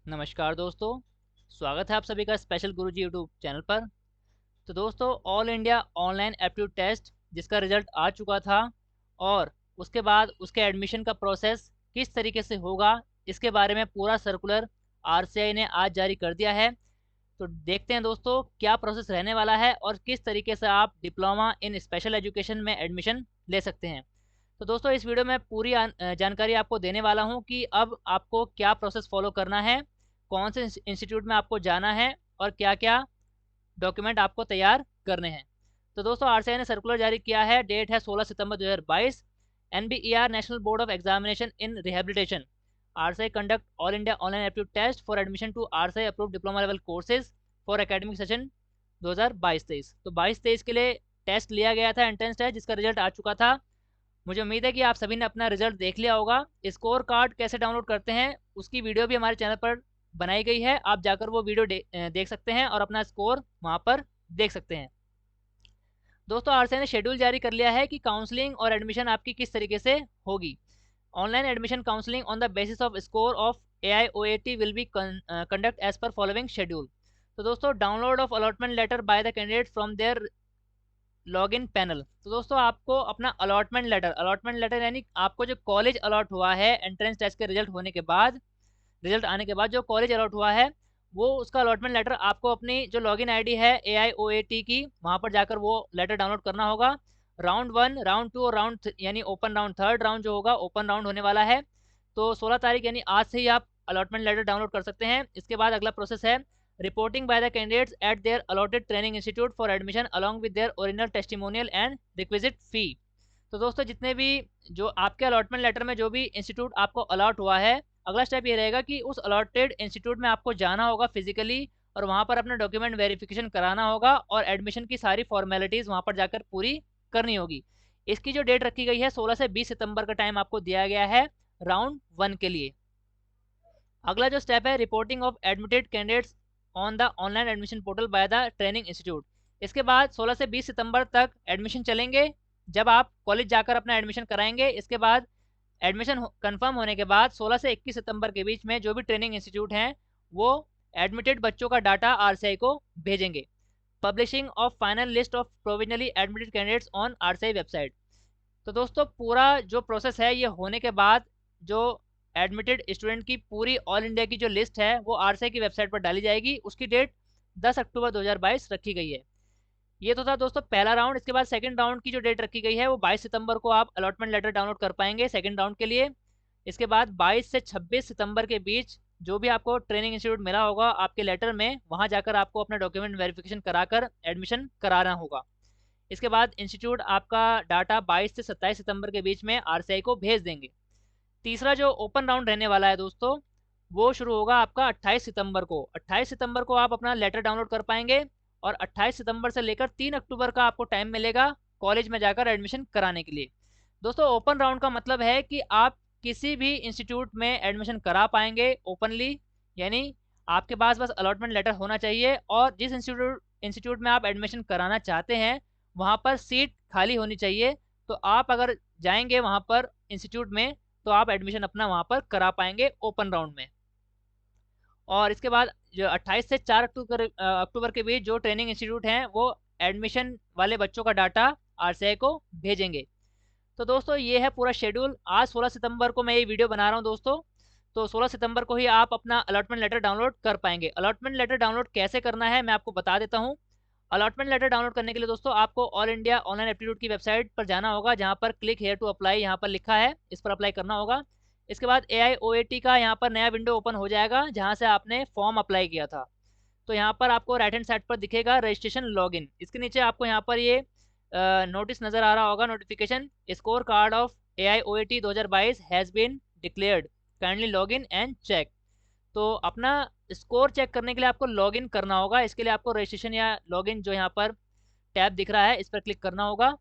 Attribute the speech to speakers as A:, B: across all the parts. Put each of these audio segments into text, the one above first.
A: नमस्कार दोस्तों, स्वागत है आप सभी का स्पेशल गुरुजी यूट्यूब चैनल पर। तो दोस्तों, all India online aptitude test जिसका रिजल्ट आ चुका था और उसके बाद उसके एडमिशन का प्रोसेस किस तरीके से होगा, इसके बारे में पूरा सर्कुलर आरसीआई ने आज जारी कर दिया है। तो देखते हैं दोस्तों क्या प्रोसेस रहने वाला है और किस तरीके से आप डिप्लोमा इन स्पेशल एजुकेशन में एडमिशन ले सकते हैं। तो दोस्तों, इस वीडियो में पूरी जानकारी आपको देने वाला हूं कि अब आपको क्या प्रोसेस फॉलो करना है, कौन से इंस्टीट्यूट में आपको जाना है और क्या क्या डॉक्यूमेंट आपको तैयार करने हैं। तो दोस्तों, आरसीआई ने सर्कुलर जारी किया है, डेट है 16 सितंबर 2022। NBER national board of examination in rehabilitation RCI conduct all India online aptitude test for admission to RCI approved diploma level courses for academic session 2022-23। तो 22-23 के लिए टेस्ट लिया गया था, एंट्रेंस टेस्ट, जिसका रिजल्ट आ चुका था। मुझे उम्मीद है कि आप सभी ने अपना रिजल्ट देख लिया होगा। स्कोर कार्ड कैसे डाउनलोड करते हैं उसकी वीडियो भी हमारे चैनल पर बनाई गई है, आप जाकर वो वीडियो देख सकते हैं और अपना स्कोर वहां पर देख सकते हैं। दोस्तों, आरसीआई ने शेड्यूल जारी कर लिया है कि काउंसलिंग और एडमिशन आपकी किस तरीके से होगी। Online admission counselling on the basis of score of AIOAT will be conduct as per following schedule. तो दोस्तों, download of allotment letter by the candidate from their login panel. तो दोस्तों, आपको अपना अलॉटमेंट लेटर यानी आपको जो कॉलेज अलॉट हुआ है एंट्रेंस टेस्ट के रिजल्ट होने के बाद, रिजल्ट आने के बाद जो कॉलेज अलॉट हुआ है, वो उसका अलॉटमेंट लेटर आपको अपनी जो लॉगिन आईडी है AIOAT की, वहां पर जाकर वो लेटर डाउनलोड करना होगा। राउंड 1, राउंड 2 और राउंड यानी ओपन राउंड, थर्ड राउंड जो होगा ओपन राउंड होने वाला है। तो 16 तारीख यानी आज से ही आप अलॉटमेंट लेटर डाउनलोड कर सकते हैं। इसके बाद अगला प्रोसेस है reporting by the candidates eight there allotted training institute for admission along with their original testimonial and requisite fee. तो दोस्तों, जितने भी जो आपके अलॉटमेंट लेटर में जो भी इंस्टीट्यूट आपको अलॉट हुआ है, अगला स्टेप ये रहेगा कि उस अलॉटेड इंस्टीट्यूट में आपको जाना होगा फिजिकली और वहाँ पर अपना डॉक्यूमेंट वेरिफिकेशन कराना होगा और एडमिशन की सारी फॉर्मेलिटीज़ वहाँ पर जाकर पूरी करनी होगी। इसकी जो डेट रखी गई है 16 से 20 सितंबर का टाइम आपको दिया गया है राउंड 1 के लिए। अगला जो स्टेप है reporting of admitted candidates on the online admission portal by the training institute. इसके बाद 16 से 20 सितंबर तक एडमिशन चलेंगे, जब आप कॉलेज जाकर अपना एडमिशन कराएंगे। इसके बाद एडमिशन कंफर्म होने के बाद 16 से 21 सितंबर के बीच में जो भी ट्रेनिंग इंस्टीट्यूट हैं वो एडमिटेड बच्चों का डाटा आरसीआई को भेजेंगे। Publishing of final list of provisionally admitted candidates on RCI website. तो दोस्तों, पूरा जो प्रोसेस है ये होने के बाद जो एडमिटेड स्टूडेंट की पूरी ऑल इंडिया की जो लिस्ट है वो आरसीआई की वेबसाइट पर डाली जाएगी। उसकी डेट 10 अक्टूबर 2022 रखी गई है। ये तो था दोस्तों पहला राउंड। इसके बाद सेकंड राउंड की जो डेट रखी गई है वो 22 सितंबर को आप अलॉटमेंट लेटर डाउनलोड कर पाएंगे सेकंड राउंड के लिए। इसके बाद 22 से 26 सितंबर के बीच जो भी आपको ट्रेनिंग इंस्टीट्यूट मिला होगा आपके लेटर में, वहां जाकर आपको अपना डॉक्यूमेंट वेरिफिकेशन कराकर एडमिशन कराना होगा। इसके बाद इंस्टीट्यूट आपका डाटा 22 से 27 सितंबर के बीच में आरसीआई को भेज देंगे। तीसरा जो ओपन राउंड रहने वाला है दोस्तों, वो शुरू होगा आपका 28 सितंबर को। 28 सितंबर को आप अपना लेटर डाउनलोड कर पाएंगे और 28 सितंबर से लेकर 3 अक्टूबर का आपको टाइम मिलेगा कॉलेज में जाकर एडमिशन कराने के लिए। दोस्तों, ओपन राउंड का मतलब है कि आप किसी भी इंस्टीट्यूट में एडमिशन करा पाएंगे ओपनली, यानी आपके पास बस अलॉटमेंट लेटर होना चाहिए और जिस इंस्टीट्यूट में आप एडमिशन कराना चाहते हैं वहाँ पर सीट खाली होनी चाहिए। तो आप अगर जाएंगे वहाँ पर इंस्टीट्यूट में तो आप एडमिशन अपना वहाँ पर करा पाएंगे ओपन राउंड में। और इसके बाद जो 28 से 4 अक्टूबर के बीच जो ट्रेनिंग इंस्टीट्यूट हैं वो एडमिशन वाले बच्चों का डाटा आरसीआई को भेजेंगे। तो दोस्तों, ये है पूरा शेड्यूल। आज 16 सितंबर को मैं ये वीडियो बना रहा हूँ दोस्तों। तो 16 सितंबर को ही आप अपना अलॉटमेंट लेटर डाउनलोड कर पाएंगे। अलॉटमेंट लेटर डाउनलोड कैसे करना है मैं आपको बता देता हूँ। अलॉटमेंट लेटर डाउनलोड करने के लिए दोस्तों आपको ऑल इंडिया ऑनलाइन एप्टीट्यूड की वेबसाइट पर जाना होगा, जहाँ पर क्लिक हेयर टू अप्लाई यहाँ पर लिखा है, इस पर अप्लाई करना होगा। इसके बाद AIOAT का यहाँ पर नया विंडो ओपन हो जाएगा जहाँ से आपने फॉर्म अप्लाई किया था। तो यहाँ पर आपको राइट हैंड साइड पर दिखेगा रजिस्ट्रेशन लॉगिन। इसके नीचे आपको यहाँ पर ये नोटिस नज़र आ रहा होगा, notification score card of AIOAT 2022 has been declared, kindly login and check. तो अपना स्कोर चेक करने के लिए आपको लॉगिन करना होगा। इसके लिए आपको रजिस्ट्रेशन या लॉगिन जो यहाँ पर टैब दिख रहा है इस पर क्लिक करना होगा।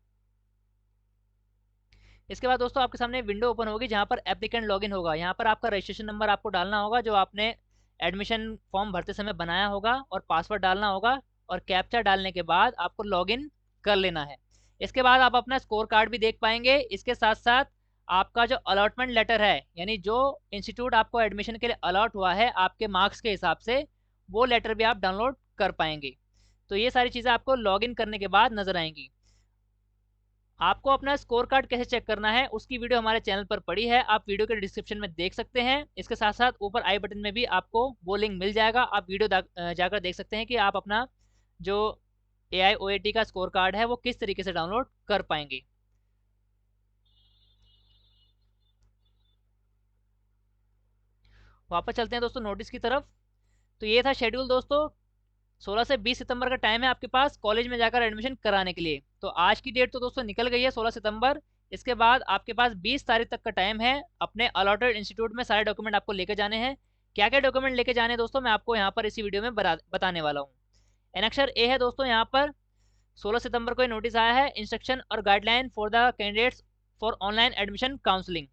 A: इसके बाद दोस्तों आपके सामने विंडो ओपन होगी जहाँ पर एप्लीकेंट लॉगिन होगा। यहाँ पर आपका रजिस्ट्रेशन नंबर आपको डालना होगा जो आपने एडमिशन फॉर्म भरते समय बनाया होगा और पासवर्ड डालना होगा और कैप्चा डालने के बाद आपको लॉगिन कर लेना है। इसके बाद आप अपना स्कोर कार्ड भी देख पाएंगे। इसके साथ साथ आपका जो अलॉटमेंट लेटर है, यानी जो इंस्टीट्यूट आपको एडमिशन के लिए अलॉट हुआ है आपके मार्क्स के हिसाब से, वो लेटर भी आप डाउनलोड कर पाएंगे। तो ये सारी चीज़ें आपको लॉगिन करने के बाद नजर आएंगी। आपको अपना स्कोर कार्ड कैसे चेक करना है उसकी वीडियो हमारे चैनल पर पड़ी है, आप वीडियो के डिस्क्रिप्शन में देख सकते हैं। इसके साथ साथ ऊपर आई बटन में भी आपको वो लिंक मिल जाएगा, आप वीडियो जाकर देख सकते हैं कि आप अपना जो AIOAT का स्कोर कार्ड है वो किस तरीके से डाउनलोड कर पाएंगे। वापस चलते हैं दोस्तों नोटिस की तरफ। तो ये था शेड्यूल दोस्तों, 16 से 20 सितंबर का टाइम है आपके पास कॉलेज में जाकर एडमिशन कराने के लिए। तो आज की डेट तो दोस्तों निकल गई है 16 सितंबर। इसके बाद आपके पास 20 तारीख तक का टाइम है अपने अलॉटेड इंस्टीट्यूट में सारे डॉक्यूमेंट आपको लेकर जाने हैं। क्या क्या डॉक्यूमेंट लेके जाने हैं दोस्तों मैं आपको यहाँ पर इसी वीडियो में बताने वाला हूँ। एनेक्सर ए है दोस्तों, यहाँ पर 16 सितंबर को नोटिस आया है, इंस्ट्रक्शन और guideline for the candidates for online admission counselling.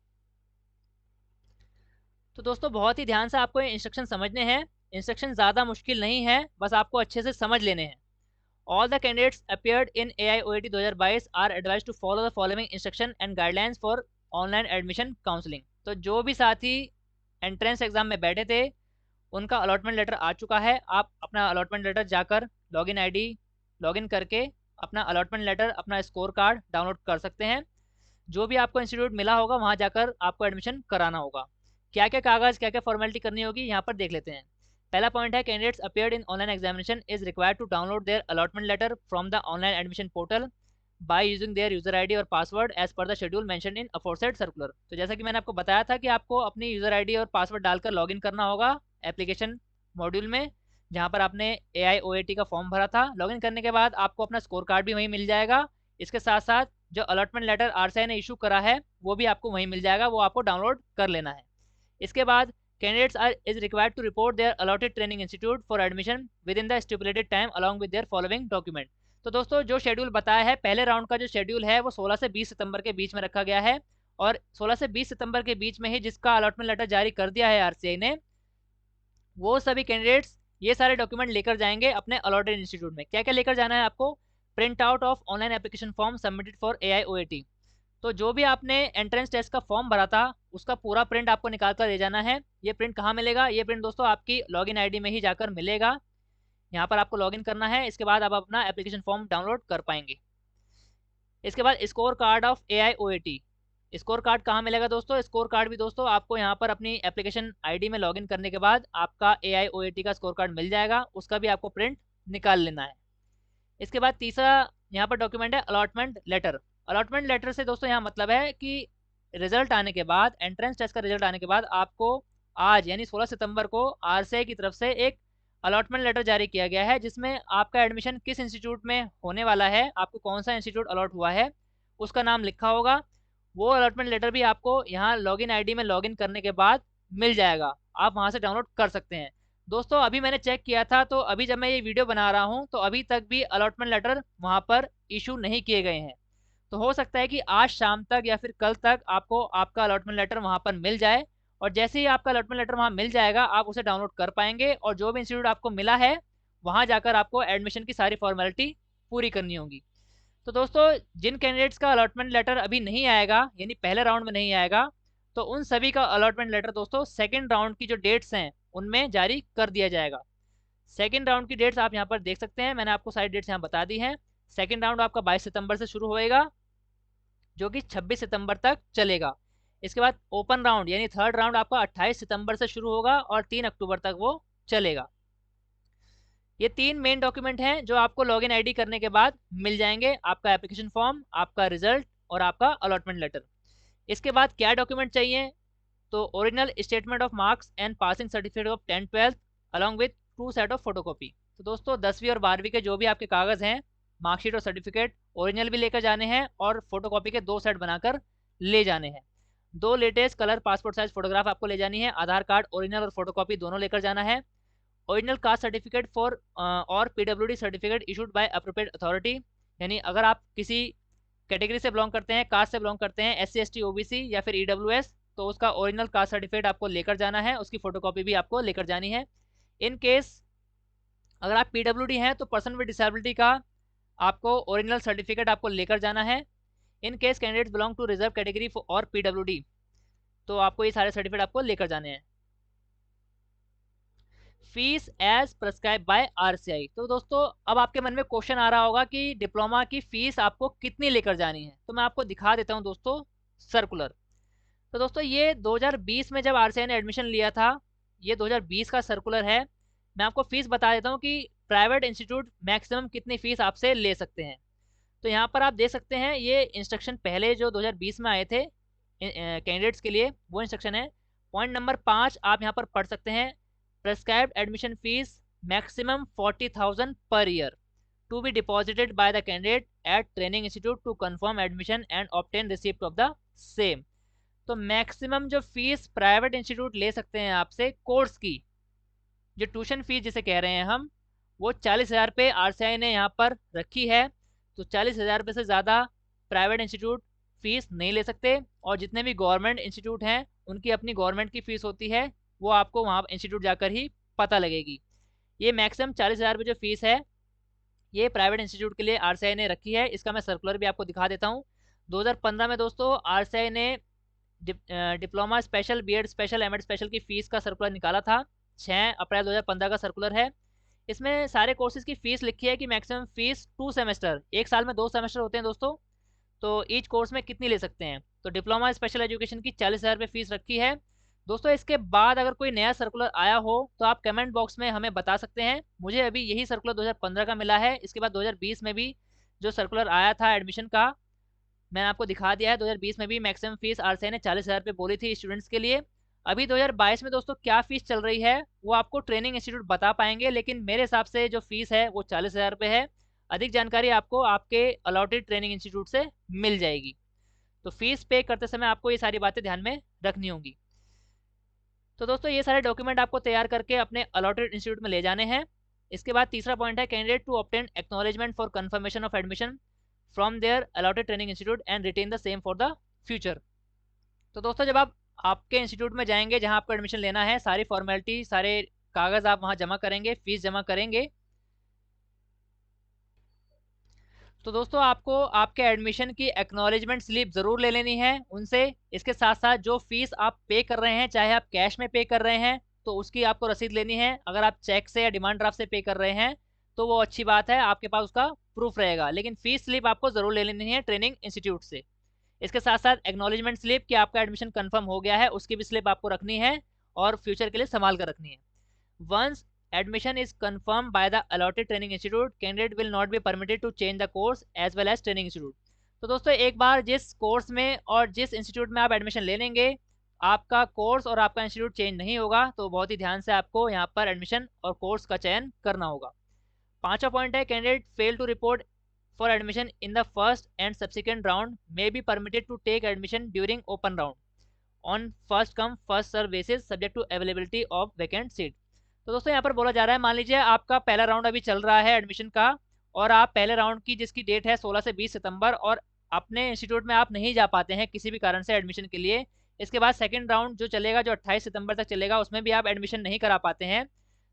A: तो दोस्तों बहुत ही ध्यान से आपको ये इंस्ट्रक्शन समझने हैं। इंस्ट्रक्शन ज़्यादा मुश्किल नहीं है, बस आपको अच्छे से समझ लेने हैं। All the candidates appeared in AIOAT 2022 are advised to follow the following instruction and guidelines for online admission counseling। तो जो भी साथी एंट्रेंस एग्जाम में बैठे थे उनका अलॉटमेंट लेटर आ चुका है। आप अपना अलॉटमेंट लेटर जाकर लॉगिन आईडी लॉगिन करके अपना अलॉटमेंट लेटर, अपना स्कोर कार्ड डाउनलोड कर सकते हैं। जो भी आपको इंस्टीट्यूट मिला होगा वहाँ जाकर आपको एडमिशन कराना होगा। क्या क्या कागज़, क्या क्या फॉर्मेलिटी करनी होगी यहाँ पर देख लेते हैं। पहला पॉइंट है, candidates appeared in online examination is required to download their allotment letter from the online admission portal by using their user ID और password as per the schedule mention in aforesaid circular. तो जैसा कि मैंने आपको बताया था कि आपको अपनी यूजर आईडी और पासवर्ड डालकर लॉगिन करना होगा एप्लीकेशन मॉड्यूल में, जहाँ पर आपने AIOAT का फॉर्म भरा था। लॉगिन करने के बाद आपको अपना स्कोर कार्ड भी वहीं मिल जाएगा। इसके साथ साथ जो अलॉटमेंट लेटर RCI ने इशू करा है वो भी आपको वहीं मिल जाएगा, वो आपको डाउनलोड कर लेना है। इसके बाद candidates are is required to report their allotted training institute for admission within the stipulated time along with their following document। तो दोस्तों जो शेड्यूल बताया है, पहले राउंड का जो शेड्यूल है वो 16 से 20 सितंबर के बीच में रखा गया है, और 16 से 20 सितंबर के बीच में ही जिसका अलॉटमेंट लेटर जारी कर दिया है RCI ने, वो सभी कैंडिडेट्स ये सारे डॉक्यूमेंट लेकर जाएंगे अपने अलॉटेड इंस्टीट्यूट में। क्या क्या लेकर जाना है आपको? Print out of online application form submitted for AIOAT। तो जो भी आपने एंट्रेंस टेस्ट का फॉर्म भरा था उसका पूरा प्रिंट आपको निकाल कर ले जाना है। ये प्रिंट कहाँ मिलेगा? ये प्रिंट दोस्तों आपकी लॉगिन आईडी में ही जाकर मिलेगा। यहाँ पर आपको लॉगिन करना है, इसके बाद आप अपना एप्लीकेशन फॉर्म डाउनलोड कर पाएंगे। इसके बाद score card of AIOAT। Score card कहाँ मिलेगा दोस्तों? स्कोर कार्ड भी दोस्तों आपको यहाँ पर अपनी एप्लीकेशन आईडी में लॉगिन करने के बाद आपका AIOAT का स्कोर कार्ड मिल जाएगा, उसका भी आपको प्रिंट निकाल लेना है। इसके बाद तीसरा यहाँ पर डॉक्यूमेंट है अलॉटमेंट लेटर। अलॉटमेंट लेटर से दोस्तों यहाँ मतलब है कि रिजल्ट आने के बाद, एंट्रेंस टेस्ट का रिजल्ट आने के बाद आपको आज यानी 16 सितंबर को RCI की तरफ से एक अलॉटमेंट लेटर जारी किया गया है, जिसमें आपका एडमिशन किस इंस्टीट्यूट में होने वाला है, आपको कौन सा इंस्टीट्यूट अलॉट हुआ है उसका नाम लिखा होगा। वो अलॉटमेंट लेटर भी आपको यहाँ लॉगिन आईडी में लॉगिन करने के बाद मिल जाएगा, आप वहाँ से डाउनलोड कर सकते हैं। दोस्तों अभी मैंने चेक किया था, तो अभी जब मैं ये वीडियो बना रहा हूँ तो अभी तक भी अलॉटमेंट लेटर वहाँ पर इशू नहीं किए गए हैं। तो हो सकता है कि आज शाम तक या फिर कल तक आपको आपका अलॉटमेंट लेटर वहाँ पर मिल जाए, और जैसे ही आपका अलॉटमेंट लेटर वहाँ मिल जाएगा आप उसे डाउनलोड कर पाएंगे, और जो भी इंस्टीट्यूट आपको मिला है वहाँ जाकर आपको एडमिशन की सारी फॉर्मेलिटी पूरी करनी होगी। तो दोस्तों जिन कैंडिडेट्स का अलॉटमेंट लेटर अभी नहीं आएगा, यानी पहले राउंड में नहीं आएगा, तो उन सभी का अलॉटमेंट लेटर दोस्तों सेकेंड राउंड की जो डेट्स हैं उनमें जारी कर दिया जाएगा। सेकेंड राउंड की डेट्स आप यहाँ पर देख सकते हैं, मैंने आपको सारी डेट्स यहाँ बता दी हैं। सेकेंड राउंड आपका 22 सितंबर से शुरू होएगा जो कि 26 सितंबर तक चलेगा। इसके बाद ओपन राउंड यानी थर्ड राउंड आपका 28 सितंबर से शुरू होगा और 3 अक्टूबर तक वो चलेगा। ये तीन मेन डॉक्यूमेंट हैं जो आपको लॉगिन आईडी करने के बाद मिल जाएंगे, आपका एप्लीकेशन फॉर्म, आपका रिजल्ट और आपका अलॉटमेंट लेटर। इसके बाद क्या डॉक्यूमेंट चाहिए? तो original statement of marks and passing certificate of 10th-12th along with 2 set of photocopy. तो दोस्तों 10वीं और 12वीं के जो भी आपके कागज़ हैं, मार्कशीट और सर्टिफिकेट ओरिजिनल भी लेकर जाने हैं और फोटोकॉपी के 2 सेट बनाकर ले जाने हैं। 2 latest colour passport size photograph आपको ले जानी है। आधार कार्ड ओरिजिनल और फोटोकॉपी दोनों लेकर जाना है। ओरिजिनल कास्ट सर्टिफिकेट फॉर और PWD certificate issued by appropriate authority, यानी अगर आप किसी कैटेगरी से बिलोंग करते हैं, कास्ट से बिलोंग करते हैं, SC ST OBC या फिर EWS, तो उसका ओरिजिनल कास्ट सर्टिफिकेट आपको लेकर जाना है, उसकी फोटोकॉपी भी आपको लेकर जानी है। इन केस अगर आप PWD हैं तो पर्सन विद डिसेबिलिटी का आपको ओरिजिनल सर्टिफिकेट आपको लेकर जाना है। In case candidates belong to reserve category और PWD, तो आपको ये सारे सर्टिफिकेट आपको लेकर जाने हैं। Fees as prescribe by RCI। तो दोस्तों अब आपके मन में क्वेश्चन आ रहा होगा कि डिप्लोमा की फीस आपको कितनी लेकर जानी है, तो मैं आपको दिखा देता हूं दोस्तों सर्कुलर। तो दोस्तों ये 2020 में जब RCI ने एडमिशन लिया था, ये 2020 का सर्कुलर है। मैं आपको फीस बता देता हूँ कि प्राइवेट इंस्टीट्यूट मैक्सिमम कितनी फीस आपसे ले सकते हैं। तो यहाँ पर आप देख सकते हैं ये इंस्ट्रक्शन पहले जो 2020 में आए थे कैंडिडेट्स के लिए, वो इंस्ट्रक्शन है। पॉइंट नंबर 5 आप यहाँ पर पढ़ सकते हैं, prescribed admission fees maximum 40,000 per year to be deposited by the candidate at training institute to confirm admission and obtain receipt of the same. तो मैक्सिमम जो फीस प्राइवेट इंस्टीट्यूट ले सकते हैं आपसे कोर्स की, जो ट्यूशन फीस जिसे कह रहे हैं हम, वो 40,000 रुपये RCI ने यहाँ पर रखी है। तो 40,000 रुपये से ज़्यादा प्राइवेट इंस्टीट्यूट फीस नहीं ले सकते, और जितने भी गवर्नमेंट इंस्टीट्यूट हैं उनकी अपनी गवर्नमेंट की फ़ीस होती है, वो आपको वहाँ इंस्टीट्यूट जाकर ही पता लगेगी। ये मैक्सिमम 40,000 रुपये जो फीस है ये प्राइवेट इंस्टीट्यूट के लिए RCI ने रखी है। इसका मैं सर्कुलर भी आपको दिखा देता हूँ। 2015 में दोस्तों RCI ने diploma special, BEd special, MEd special की फ़ीस का सर्कुलर निकाला था। 6 अप्रैल 2015 का सर्कुलर है। इसमें सारे कोर्सेज़ की फ़ीस लिखी है कि मैक्सिमम फ़ीस 2 सेमेस्टर, एक साल में 2 सेमेस्टर होते हैं दोस्तों, तो ईच कोर्स में कितनी ले सकते हैं। तो डिप्लोमा स्पेशल एजुकेशन की 40,000 रुपये फ़ीस रखी है दोस्तों। इसके बाद अगर कोई नया सर्कुलर आया हो तो आप कमेंट बॉक्स में हमें बता सकते हैं। मुझे अभी यही सर्कुलर 2015 का मिला है। इसके बाद 2020 में भी जो सर्कुलर आया था एडमिशन का, मैंने आपको दिखा दिया है। 2020 में भी मैक्सिमम फीस RCI ने 40,000 रुपये बोली थी स्टूडेंट्स के लिए। अभी 2022 में दोस्तों क्या फ़ीस चल रही है वो आपको ट्रेनिंग इंस्टीट्यूट बता पाएंगे, लेकिन मेरे हिसाब से जो फ़ीस है वो 40,000 रुपये है। अधिक जानकारी आपको आपके अलॉटेड ट्रेनिंग इंस्टीट्यूट से मिल जाएगी। तो फीस पे करते समय आपको ये सारी बातें ध्यान में रखनी होंगी। तो दोस्तों ये सारे डॉक्यूमेंट आपको तैयार करके अपने अलॉटेड इंस्टीट्यूट में ले जाने हैं। इसके बाद तीसरा पॉइंट है, candidate to obtain acknowledgement for confirmation of admission from their allotted training institute and retain the same for the future. तो दोस्तों जब आप आपके इंस्टीट्यूट में जाएंगे जहां आपको एडमिशन लेना है, सारी फॉर्मेलिटी, सारे कागज़ आप वहां जमा करेंगे, फीस जमा करेंगे। तो दोस्तों आपको आपके एडमिशन की एक्नॉलेजमेंट स्लिप ज़रूर ले लेनी है उनसे। इसके साथ साथ जो फीस आप पे कर रहे हैं, चाहे आप कैश में पे कर रहे हैं तो उसकी आपको रसीद लेनी है। अगर आप चेक से या डिमांड ड्राफ्ट से पे कर रहे हैं तो वो अच्छी बात है, आपके पास उसका प्रूफ रहेगा, लेकिन फीस स्लिप आपको ज़रूर ले लेनी है ट्रेनिंग इंस्टीट्यूट से। इसके साथ साथ एक्नॉलेजमेंट स्लिप कि आपका एडमिशन कन्फर्म हो गया है, उसकी भी स्लिप आपको रखनी है और फ्यूचर के लिए संभाल कर रखनी है। Once admission is confirmed by the allotted training institute, candidate will not be permitted to change the course as well as training institute। तो दोस्तों एक बार जिस कोर्स में और जिस इंस्टीट्यूट में आप एडमिशन ले लेंगे, आपका कोर्स और आपका इंस्टीट्यूट चेंज नहीं होगा। तो बहुत ही ध्यान से आपको यहाँ पर एडमिशन और कोर्स का चयन करना होगा। पांचवा पॉइंट है, candidate fail to report for admission in the first and subsequent round may be permitted to take admission during open round on first come first serve basis subject to availability of vacant seat. तो दोस्तों यहाँ पर बोला जा रहा है, मान लीजिए आपका पहला राउंड अभी चल रहा है एडमिशन का, और आप पहले राउंड की जिसकी डेट है 16 से 20 सितंबर, और अपने इंस्टीट्यूट में आप नहीं जा पाते हैं किसी भी कारण से एडमिशन के लिए। इसके बाद सेकंड राउंड जो चलेगा, जो 28 सितंबर तक चलेगा, उसमें भी आप एडमिशन नहीं करा पाते हैं।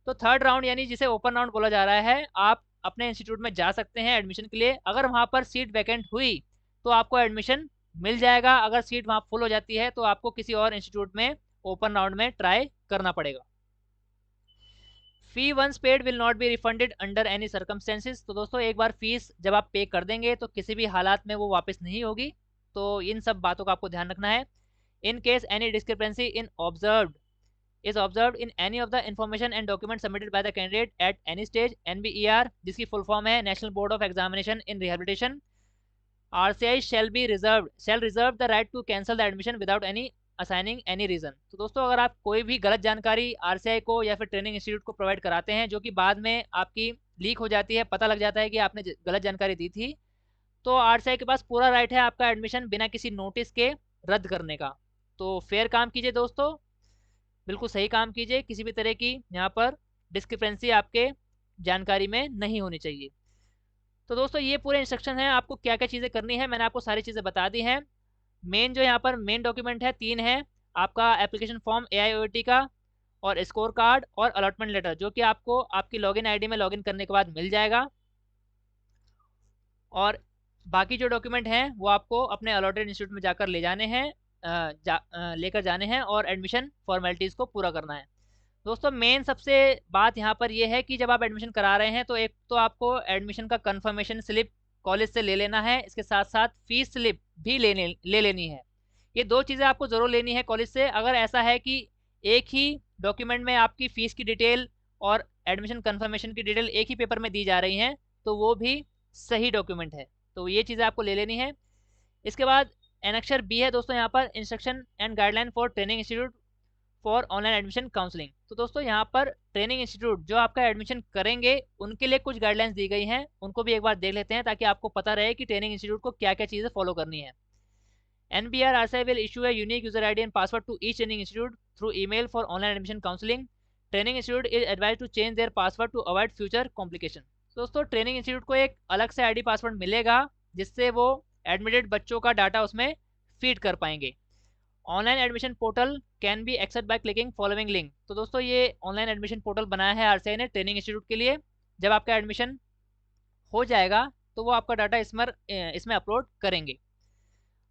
A: तो थर्ड राउंड यानी जिसे ओपन राउंड बोला जा रहा है, आप अपने इंस्टीट्यूट में जा सकते हैं एडमिशन के लिए। अगर वहाँ पर सीट वैकेंट हुई तो आपको एडमिशन मिल जाएगा। अगर सीट वहाँ फुल हो जाती है तो आपको किसी और इंस्टीट्यूट में ओपन राउंड में ट्राई करना पड़ेगा। Fee once paid will not be refunded under any circumstances. तो दोस्तों एक बार फीस जब आप पे कर देंगे तो किसी भी हालात में वो वापस नहीं होगी। तो इन सब बातों का आपको ध्यान रखना है। In case any discrepancy in observed is observed in any of the information and documents submitted by the candidate at any stage, NBER जिसकी फुल फॉर्म है national board of examination in rehabilitation, RCI shall reserve the right to cancel the admission without any assigning any reason। तो दोस्तों अगर आप कोई भी गलत जानकारी RCI को या फिर ट्रेनिंग इंस्टीट्यूट को प्रोवाइड कराते हैं, जो कि बाद में आपकी लीक हो जाती है, पता लग जाता है कि आपने गलत जानकारी दी थी, तो RCI के पास पूरा राइट है आपका एडमिशन बिना किसी नोटिस के रद्द करने का। तो फेयर काम कीजिए दोस्तों, बिल्कुल सही काम कीजिए, किसी भी तरह की यहाँ पर डिस्क्रिपेंसी आपके जानकारी में नहीं होनी चाहिए। तो दोस्तों ये पूरे इंस्ट्रक्शन हैं, आपको क्या क्या चीज़ें करनी है मैंने आपको सारी चीज़ें बता दी हैं। मेन जो यहाँ पर मेन डॉक्यूमेंट है 3 है, आपका एप्लीकेशन फॉर्म AIOT का, और स्कोर कार्ड और अलॉटमेंट लेटर, जो कि आपको आपकी लॉगिन ID में लॉगिन करने के बाद मिल जाएगा। और बाकी जो डॉक्यूमेंट हैं वो आपको अपने अलॉटेड इंस्टीट्यूट में जाकर ले जाने हैं, लेकर जाने हैं और एडमिशन फॉर्मेलिटीज़ को पूरा करना है। दोस्तों मेन सबसे बात यहाँ पर ये है कि जब आप एडमिशन करा रहे हैं तो एक तो आपको एडमिशन का कंफर्मेशन स्लिप कॉलेज से ले लेना है, इसके साथ साथ फीस स्लिप भी ले लेनी है। ये दो चीज़ें आपको ज़रूर लेनी है कॉलेज से। अगर ऐसा है कि एक ही डॉक्यूमेंट में आपकी फ़ीस की डिटेल और एडमिशन कंफर्मेशन की डिटेल एक ही पेपर में दी जा रही हैं तो वो भी सही डॉक्यूमेंट है, तो ये चीज़ें आपको ले लेनी है। इसके बाद एनेक्सर बी है दोस्तों, यहाँ पर instruction and guideline for training institute for online admission counselling. तो दोस्तों यहाँ पर ट्रेनिंग इंस्टीट्यूट जो आपका एडमिशन करेंगे उनके लिए कुछ गाइडलाइंस दी गई हैं, उनको भी एक बार देख लेते हैं ताकि आपको पता रहे कि ट्रेनिंग इंस्टीट्यूट को क्या क्या चीज़ें फॉलो करनी है। NBR RSI will issue a unique user ID and password to each training institute through email for online admission counseling. Training institute is advised to change their password to avoid future complication. दोस्तों training institute को एक अलग से ID password मिलेगा जिससे वो admitted बच्चों का डाटा उसमें फीड कर पाएंगे। Online admission portal can be access by clicking following link. तो दोस्तों ये ऑनलाइन एडमिशन पोर्टल बनाया है RCI ने ट्रेनिंग इंस्टीट्यूट के लिए। जब आपका एडमिशन हो जाएगा तो वो आपका डाटा इसमें अपलोड करेंगे।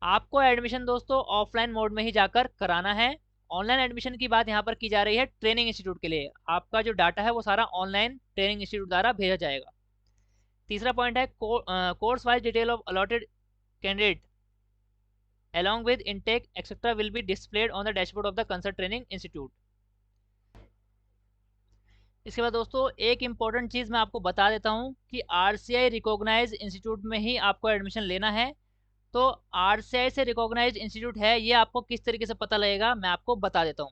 A: आपको एडमिशन दोस्तों ऑफलाइन मोड में ही जाकर कराना है। ऑनलाइन एडमिशन की बात यहाँ पर की जा रही है ट्रेनिंग इंस्टीट्यूट के लिए। आपका जो डाटा है वो सारा ऑनलाइन ट्रेनिंग इंस्टीट्यूट द्वारा भेजा जाएगा। तीसरा पॉइंट है course wise detail of allotted candidate along with intake etc will be displayed on the dashboard of the concerned training institute. इसके बाद दोस्तों एक इम्पॉर्टेंट चीज़ मैं आपको बता देता हूँ कि RCI रिकॉग्नाइज इंस्टीट्यूट में ही आपको एडमिशन लेना है। तो RCI से रिकॉग्नाइज इंस्टीट्यूट है ये आपको किस तरीके से पता लगेगा मैं आपको बता देता हूँ।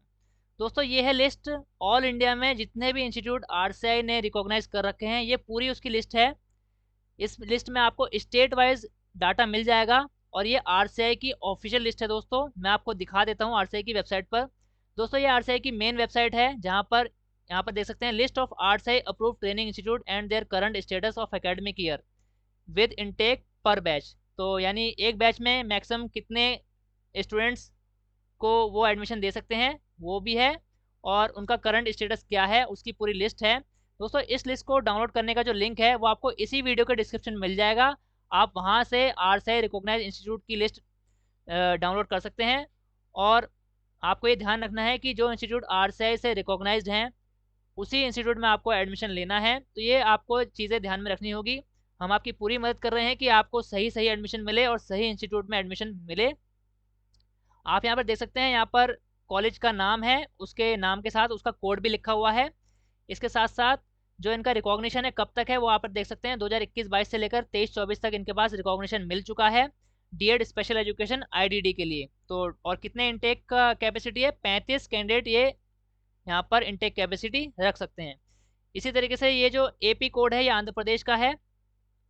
A: दोस्तों ये है लिस्ट, ऑल इंडिया में जितने भी इंस्टीट्यूट RCI ने रिकॉग्नाइज कर रखे हैं ये पूरी उसकी लिस्ट है। इस लिस्ट में आपको स्टेट वाइज डाटा मिल जाएगा और ये RCI की ऑफिशियल लिस्ट है दोस्तों। मैं आपको दिखा देता हूँ RCI की वेबसाइट पर। दोस्तों ये RCI की मेन वेबसाइट है जहाँ पर यहाँ पर देख सकते हैं list of RCI approved training institute and their current status of academic year with intake पर बैच। तो यानी एक बैच में मैक्सिमम कितने स्टूडेंट्स को वो एडमिशन दे सकते हैं वो भी है और उनका करंट स्टेटस क्या है उसकी पूरी लिस्ट है। दोस्तों इस लिस्ट को डाउनलोड करने का जो लिंक है वो आपको इसी वीडियो के डिस्क्रिप्शन में मिल जाएगा। आप वहां से RCI रिकॉग्नाइज इंस्टीट्यूट की लिस्ट डाउनलोड कर सकते हैं। और आपको ये ध्यान रखना है कि जो इंस्टीट्यूट RCI से रिकॉग्नाइज्ड हैं उसी इंस्टीट्यूट में आपको एडमिशन लेना है। तो ये आपको चीज़ें ध्यान में रखनी होगी। हम आपकी पूरी मदद कर रहे हैं कि आपको सही सही एडमिशन मिले और सही इंस्टीट्यूट में एडमिशन मिले। आप यहाँ पर देख सकते हैं, यहाँ पर कॉलेज का नाम है, उसके नाम के साथ उसका कोड भी लिखा हुआ है। इसके साथ साथ जो इनका रिकॉग्निशन है कब तक है वो आप देख सकते हैं, 2021-22 से लेकर 23-24 तक इनके पास रिकॉग्निशन मिल चुका है डीएड स्पेशल एजुकेशन IDD के लिए। तो और कितने इनटेक का कैपेसिटी है, 35 कैंडिडेट ये यहाँ पर इनटेक कैपेसिटी रख सकते हैं। इसी तरीके से ये जो AP कोड है ये आंध्र प्रदेश का है।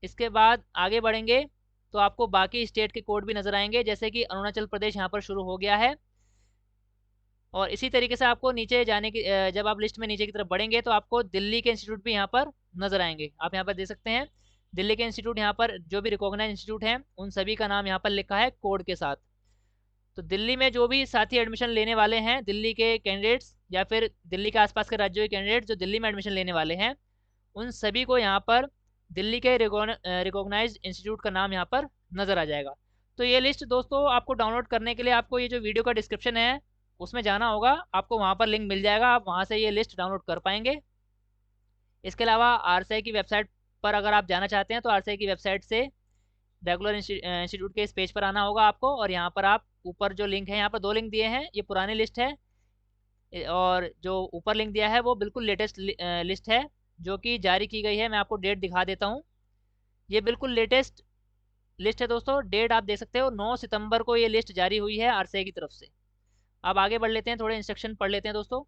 A: इसके बाद आगे बढ़ेंगे तो आपको बाकी स्टेट के कोड भी नजर आएंगे, जैसे कि अरुणाचल प्रदेश यहाँ पर शुरू हो गया है। और इसी तरीके से आपको नीचे जाने की जब आप लिस्ट में नीचे की तरफ बढ़ेंगे तो आपको दिल्ली के इंस्टीट्यूट भी यहाँ पर नजर आएंगे। आप यहाँ पर देख सकते हैं दिल्ली के इंस्टीट्यूट, यहाँ पर जो भी रिकॉग्नाइज इंस्टीट्यूट हैं उन सभी का नाम यहाँ पर लिखा है कोड के साथ। तो दिल्ली में जो भी साथी एडमिशन लेने वाले हैं, दिल्ली के कैंडिडेट्स या फिर दिल्ली के आसपास के राज्यों के कैंडिडेट जो दिल्ली में एडमिशन लेने वाले हैं उन सभी को यहाँ पर दिल्ली के रिकॉग्नाइज इंस्टीट्यूट का नाम यहाँ पर नज़र आ जाएगा। तो ये लिस्ट दोस्तों आपको डाउनलोड करने के लिए आपको ये जो वीडियो का डिस्क्रिप्शन है उसमें जाना होगा, आपको वहाँ पर लिंक मिल जाएगा, आप वहाँ से ये लिस्ट डाउनलोड कर पाएंगे। इसके अलावा RCI की वेबसाइट पर अगर आप जाना चाहते हैं तो RCI की वेबसाइट से रेगुलर इंस्टीट्यूट के इस पेज पर आना होगा आपको। और यहाँ पर आप ऊपर जो लिंक है, यहाँ पर 2 लिंक दिए हैं, ये पुरानी लिस्ट है और जो ऊपर लिंक दिया है वो बिल्कुल लेटेस्ट लिस्ट है जो कि जारी की गई है। मैं आपको डेट दिखा देता हूँ, ये बिल्कुल लेटेस्ट लिस्ट है दोस्तों। डेट आप देख सकते हो 9 सितंबर को ये लिस्ट जारी हुई है RCI की तरफ से। अब आगे बढ़ लेते हैं, थोड़े इंस्ट्रक्शन पढ़ लेते हैं दोस्तों।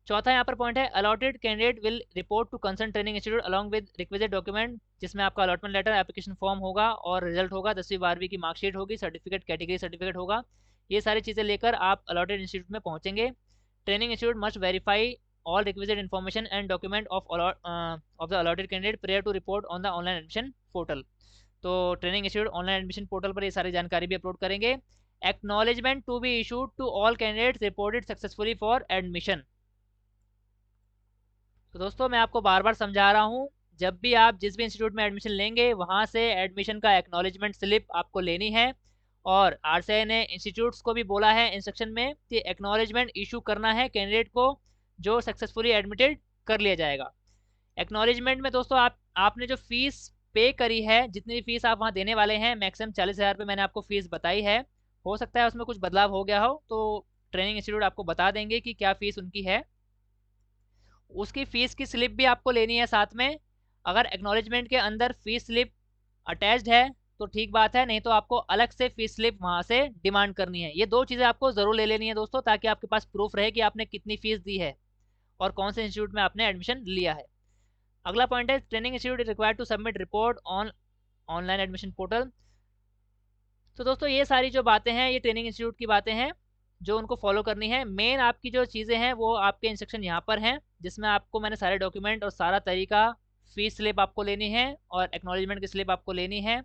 A: चौथा यहाँ पर पॉइंट है allotted candidate will report to concern training institute along with requisite document, जिसमें आपका अलॉटमेंट लेटर, एप्लीकेशन फॉर्म होगा और रिजल्ट होगा, 10वीं 12वीं की मार्कशीट होगी, सर्टिफिकेट, कैटेगरी सर्टिफिकेट होगा। ये सारी चीज़ें लेकर आप अलॉटेड इंस्टीट्यूट में पहुँचेंगे। Training institute must verify all requisite information and document of the allotted candidate prior to report on the online admission portal। तो training institute online admission portal पर ये सारी जानकारी भी अपलोड करेंगे। Acknowledgement to be issued to all candidates reported successfully for admission. तो दोस्तों मैं आपको बार बार समझा रहा हूँ, जब भी आप जिस भी इंस्टीट्यूट में एडमिशन लेंगे वहाँ से एडमिशन का एक्नॉलेजमेंट स्लिप आपको लेनी है। और आरसीआई ने इंस्टीट्यूट्स को भी बोला है इंस्ट्रक्शन में कि एक्नॉलेजमेंट इशू करना है कैंडिडेट को जो सक्सेसफुली एडमिटेड कर लिया जाएगा। एक्नॉलेजमेंट में दोस्तों आपने जो फीस पे करी है, जितनी भी फीस आप वहाँ देने वाले हैं, मैक्सिमम 40,000 रुपये मैंने आपको फीस बताई है। हो सकता है उसमें कुछ बदलाव हो गया हो तो ट्रेनिंग इंस्टीट्यूट आपको बता देंगे कि क्या फ़ीस उनकी है। उसकी फ़ीस की स्लिप भी आपको लेनी है साथ में। अगर एक्नॉलेजमेंट के अंदर फ़ीस स्लिप अटैच्ड है तो ठीक बात है, नहीं तो आपको अलग से फ़ीस स्लिप वहाँ से डिमांड करनी है। ये 2 चीज़ें आपको ज़रूर ले लेनी है दोस्तों, ताकि आपके पास प्रूफ रहे कि आपने कितनी फ़ीस दी है और कौन से इंस्टीट्यूट में आपने एडमिशन लिया है। अगला पॉइंट है training institute is required to submit report on online admission portal. तो दोस्तों ये सारी जो बातें हैं ये ट्रेनिंग इंस्टीट्यूट की बातें हैं जो उनको फॉलो करनी है। मेन आपकी जो चीज़ें हैं वो आपके इंस्ट्रक्शन यहाँ पर हैं, जिसमें आपको मैंने सारे डॉक्यूमेंट और सारा तरीका, फीस स्लिप आपको लेनी है और एक्नॉलेजमेंट की स्लिप आपको लेनी है,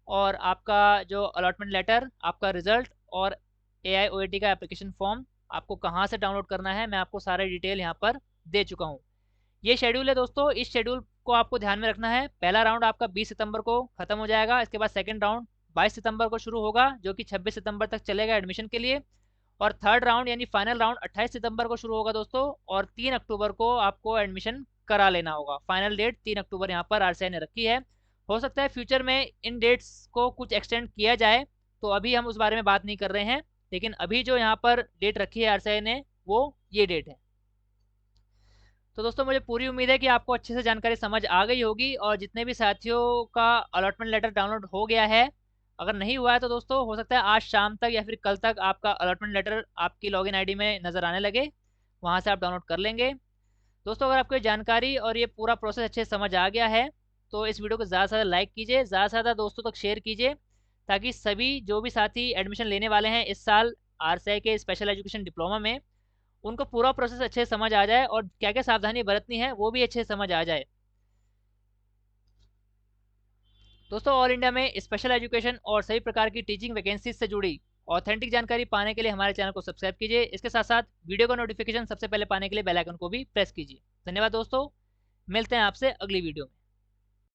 A: और आपका जो अलॉटमेंट लेटर, आपका रिजल्ट और AIOAT का एप्लीकेशन फॉर्म आपको कहाँ से डाउनलोड करना है मैं आपको सारे डिटेल यहाँ पर दे चुका हूँ। ये शेड्यूल है दोस्तों, इस शेड्यूल को आपको ध्यान में रखना है। पहला राउंड आपका 20 सितंबर को खत्म हो जाएगा, इसके बाद सेकंड राउंड 22 सितंबर को शुरू होगा जो कि 26 सितंबर तक चलेगा एडमिशन के लिए, और थर्ड राउंड यानी फाइनल राउंड 28 सितंबर को शुरू होगा दोस्तों, और 3 अक्टूबर को आपको एडमिशन करा लेना होगा। फाइनल डेट 3 अक्टूबर यहाँ पर आरसीआई ने रखी है। हो सकता है फ्यूचर में इन डेट्स को कुछ एक्सटेंड किया जाए, तो अभी हम उस बारे में बात नहीं कर रहे हैं, लेकिन अभी जो यहाँ पर डेट रखी है आरसीआई ने वो ये डेट है। तो दोस्तों मुझे पूरी उम्मीद है कि आपको अच्छे से जानकारी समझ आ गई होगी, और जितने भी साथियों का अलॉटमेंट लेटर डाउनलोड हो गया है, अगर नहीं हुआ है तो दोस्तों हो सकता है आज शाम तक या फिर कल तक आपका अलॉटमेंट लेटर आपकी लॉगिन आईडी में नज़र आने लगे, वहाँ से आप डाउनलोड कर लेंगे। दोस्तों अगर आपको ये जानकारी और ये पूरा प्रोसेस अच्छे से समझ आ गया है तो इस वीडियो को ज़्यादा से ज़्यादा लाइक कीजिए, ज़्यादा से ज़्यादा दोस्तों तक शेयर कीजिए, ताकि सभी जो भी साथी एडमिशन लेने वाले हैं इस साल आरसीआई के स्पेशल एजुकेशन डिप्लोमा में, उनको पूरा प्रोसेस अच्छे से समझ आ जाए और क्या क्या सावधानी बरतनी है वो भी अच्छे से समझ आ जाए। दोस्तों ऑल इंडिया में स्पेशल एजुकेशन और सभी प्रकार की टीचिंग वैकेंसीज से जुड़ी ऑथेंटिक जानकारी पाने के लिए हमारे चैनल को सब्सक्राइब कीजिए। इसके साथ साथ वीडियो का नोटिफिकेशन सबसे पहले पाने के लिए बेल आइकन को भी प्रेस कीजिए। धन्यवाद दोस्तों, मिलते हैं आपसे अगली वीडियो में।